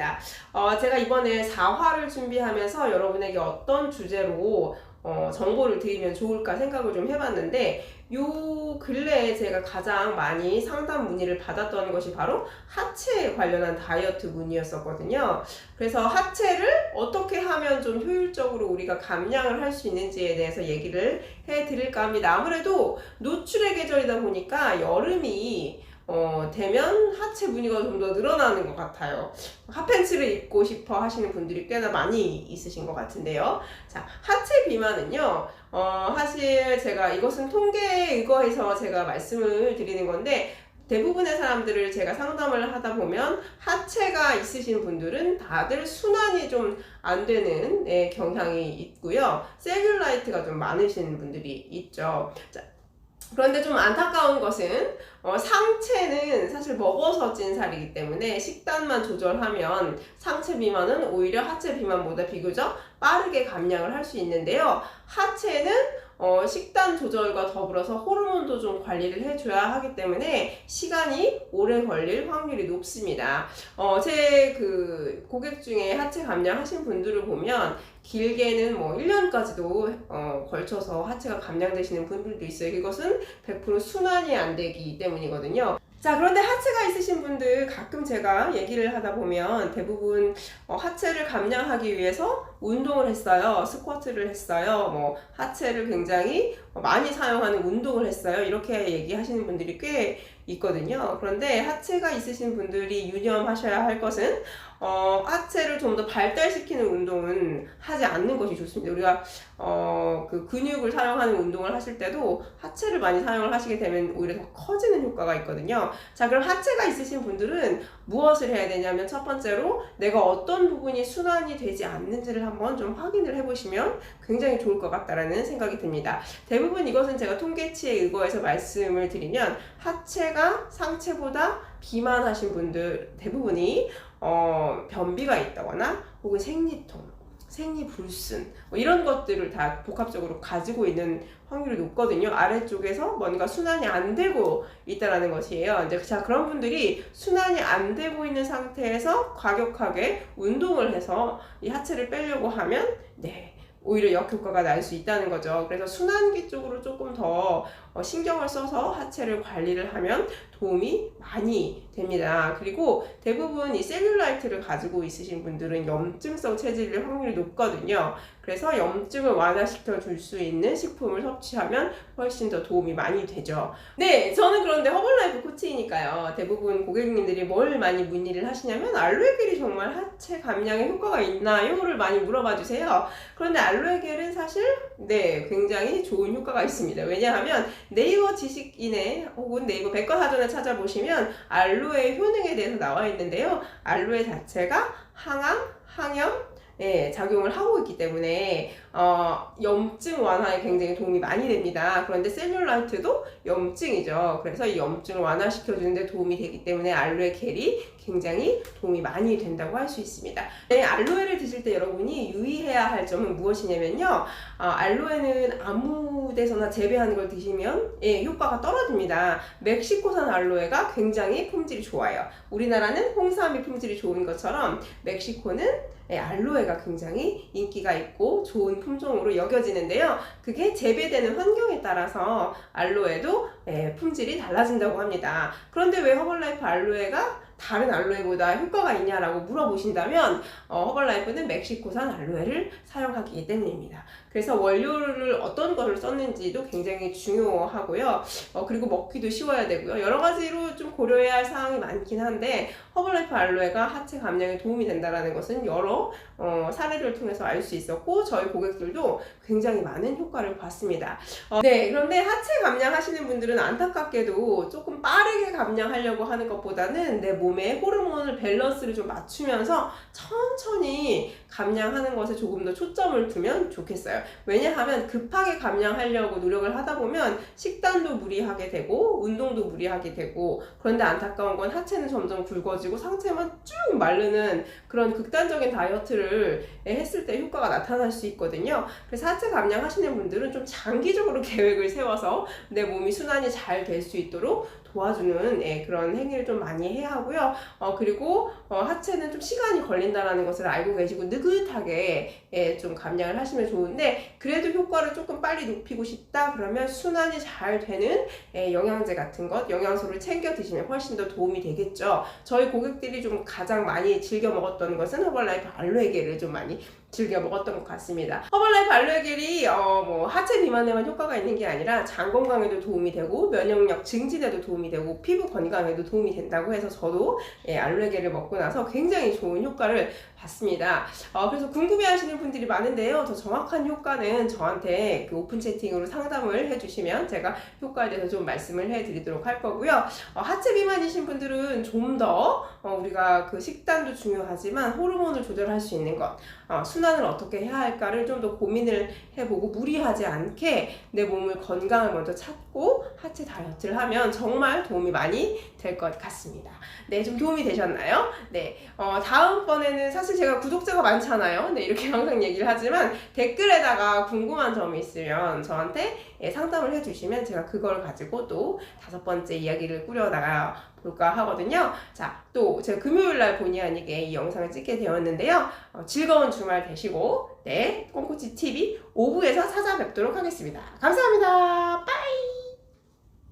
하겠습니다. 제가 이번에 4화를 준비하면서 여러분에게 어떤 주제로 정보를 드리면 좋을까 생각을 좀 해봤는데, 요 근래에 제가 가장 많이 상담 문의를 받았던 것이 바로 하체 관련한 다이어트 문의였었거든요. 그래서 하체를 어떻게 하면 좀 효율적으로 우리가 감량을 할 수 있는지에 대해서 얘기를 해드릴까 합니다. 아무래도 노출의 계절이다 보니까 여름이 되면 하체 무늬가 좀 더 늘어나는 것 같아요. 핫팬츠를 입고 싶어 하시는 분들이 꽤나 많이 있으신 것 같은데요. 자, 하체 비만은요, 사실 제가 이것은 통계에 의거해서 제가 말씀을 드리는 건데, 대부분의 사람들을 제가 상담을 하다 보면 하체가 있으신 분들은 다들 순환이 좀 안 되는 경향이 있고요. 셀룰라이트가 좀 많으신 분들이 있죠. 자, 그런데 좀 안타까운 것은 상체는 사실 먹어서 찐 살이기 때문에 식단만 조절하면 상체 비만은 오히려 하체 비만보다 비교적 빠르게 감량을 할 수 있는데요. 하체는 식단 조절과 더불어서 호르몬도 좀 관리를 해줘야 하기 때문에 시간이 오래 걸릴 확률이 높습니다. 제 고객 중에 하체 감량하신 분들을 보면 길게는 뭐 1년까지도 걸쳐서 하체가 감량되시는 분들도 있어요. 이것은 100% 순환이 안 되기 때문이거든요. 자, 그런데 하체가 있으신 분들 가끔 제가 얘기를 하다 보면 대부분 하체를 감량하기 위해서 운동을 했어요. 스쿼트를 했어요. 뭐 하체를 굉장히 많이 사용하는 운동을 했어요. 이렇게 얘기하시는 분들이 꽤 있거든요. 그런데 하체가 있으신 분들이 유념하셔야 할 것은 하체를 좀 더 발달시키는 운동은 하지 않는 것이 좋습니다. 우리가 근육을 사용하는 운동을 하실 때도 하체를 많이 사용을 하시게 되면 오히려 더 커지는 효과가 있거든요. 자, 그럼 하체가 있으신 분들은 무엇을 해야 되냐면, 첫 번째로 내가 어떤 부분이 순환이 되지 않는지를 한번 좀 확인을 해보시면 굉장히 좋을 것 같다라는 생각이 듭니다. 대부분 이것은 제가 통계치에 의거해서 말씀을 드리면, 하체가 상체보다 비만하신 분들 대부분이 변비가 있다거나 혹은 생리통, 생리불순 이런 것들을 다 복합적으로 가지고 있는 확률이 높거든요. 아래쪽에서 뭔가 순환이 안 되고 있다는 것이에요. 이제 자, 그런 분들이 순환이 안 되고 있는 상태에서 과격하게 운동을 해서 이 하체를 빼려고 하면 오히려 역효과가 날 수 있다는 거죠. 그래서 순환기 쪽으로 조금 더 신경을 써서 하체를 관리를 하면 도움이 많이 됩니다. 그리고 대부분 이 셀룰라이트를 가지고 있으신 분들은 염증성 체질일 확률이 높거든요. 그래서 염증을 완화시켜 줄 수 있는 식품을 섭취하면 훨씬 더 도움이 많이 되죠. 네, 저는 그런데 허벌라이프 코치이니까요. 대부분 고객님들이 뭘 많이 문의를 하시냐면, 알로에겔이 정말 하체 감량에 효과가 있나요?를 많이 물어봐 주세요. 그런데 알로에겔은 사실 굉장히 좋은 효과가 있습니다. 왜냐하면 네이버 지식인에 혹은 네이버 백과사전에 찾아보시면 알로에 효능에 대해서 나와 있는데요. 알로에 자체가 항암, 항염 작용을 하고 있기 때문에 염증 완화에 굉장히 도움이 많이 됩니다. 그런데 셀룰라이트도 염증이죠. 그래서 이 염증을 완화시켜주는 데 도움이 되기 때문에 알로에 겔이 굉장히 도움이 많이 된다고 할 수 있습니다. 알로에를 드실 때 여러분이 유의해야 할 점은 무엇이냐면요. 알로에는 아무 데서나 재배하는 걸 드시면 효과가 떨어집니다. 멕시코산 알로에가 굉장히 품질이 좋아요. 우리나라는 홍삼이 품질이 좋은 것처럼 멕시코는 알로에가 굉장히 인기가 있고 좋은 품종으로 여겨지는데요. 그게 재배되는 환경에 따라서 알로에도 품질이 달라진다고 합니다. 그런데 왜 허벌라이프 알로에가 다른 알로에보다 효과가 있냐라고 물어보신다면, 허벌라이프는 멕시코산 알로에를 사용하기 때문입니다. 그래서 원료를 어떤 것을 썼는지도 굉장히 중요하고요. 그리고 먹기도 쉬워야 되고요. 여러 가지로 좀 고려해야 할 사항이 많긴 한데, 허벌라이프 알로에가 하체 감량에 도움이 된다는 것은 여러 사례를 통해서 알 수 있었고, 저희 고객들도 굉장히 많은 효과를 봤습니다. 그런데 하체 감량하시는 분들은 안타깝게도 조금 빠르게 감량하려고 하는 것보다는 내 몸의 호르몬을 밸런스를 좀 맞추면서 천천히 감량하는 것에 조금 더 초점을 두면 좋겠어요. 왜냐하면 급하게 감량하려고 노력을 하다 보면 식단도 무리하게 되고 운동도 무리하게 되고, 그런데 안타까운 건 하체는 점점 굵어지고 상체만 쭉 마르는 그런 극단적인 다이어트를 했을 때 효과가 나타날 수 있거든요. 그래서 하체 감량하시는 분들은 좀 장기적으로 계획을 세워서 내 몸이 순환이 잘 될 수 있도록 도와주는 그런 행위를 좀 많이 해야 하고요. 그리고 하체는 좀 시간이 걸린다는 것을 알고 계시고 느긋하게 좀 감량을 하시면 좋은데, 그래도 효과를 조금 빨리 높이고 싶다 그러면 순환이 잘 되는 영양제 같은 것, 영양소를 챙겨 드시면 훨씬 더 도움이 되겠죠. 저희 고객들이 좀 가장 많이 즐겨 먹었던 것은 허벌라이프 알로에겔을 좀 많이 즐겨 먹었던 것 같습니다. 허벌라이프 알로에겔이 뭐 하체 비만에만 효과가 있는 게 아니라 장 건강에도 도움이 되고 면역력 증진에도 도움이 되고 피부 건강에도 도움이 된다고 해서 저도 알로에겔을 먹고 나서 굉장히 좋은 효과를 봤습니다. 그래서 궁금해하시는 분들이 많은데요. 더 정확한 효과는 저한테 그 오픈 채팅으로 상담을 해주시면 제가 효과에 대해서 좀 말씀을 해드리도록 할 거고요. 하체 비만이신 분들은 좀 더 우리가 그 식단도 중요하지만 호르몬을 조절할 수 있는 것, 순환을 어떻게 해야 할까를 좀 더 고민을 해보고 무리하지 않게 내 몸을 건강을 먼저 찾고 하체 다이어트를 하면 정말 도움이 많이 될 것 같습니다. 네, 좀 도움이 되셨나요? 네, 다음번에는 사실 제가 구독자가 많잖아요. 네, 이렇게 항상 얘기를 하지만 댓글에다가 궁금한 점이 있으면 저한테 상담을 해주시면 제가 그걸 가지고 또 5번째 이야기를 꾸려나가 볼까 하거든요. 자, 또 제가 금요일날 본의 아니게 이 영상을 찍게 되었는데요. 즐거운 주말 되시고, 네, 꽁꼬치 TV 5부에서 찾아뵙도록 하겠습니다. 감사합니다. 빠이!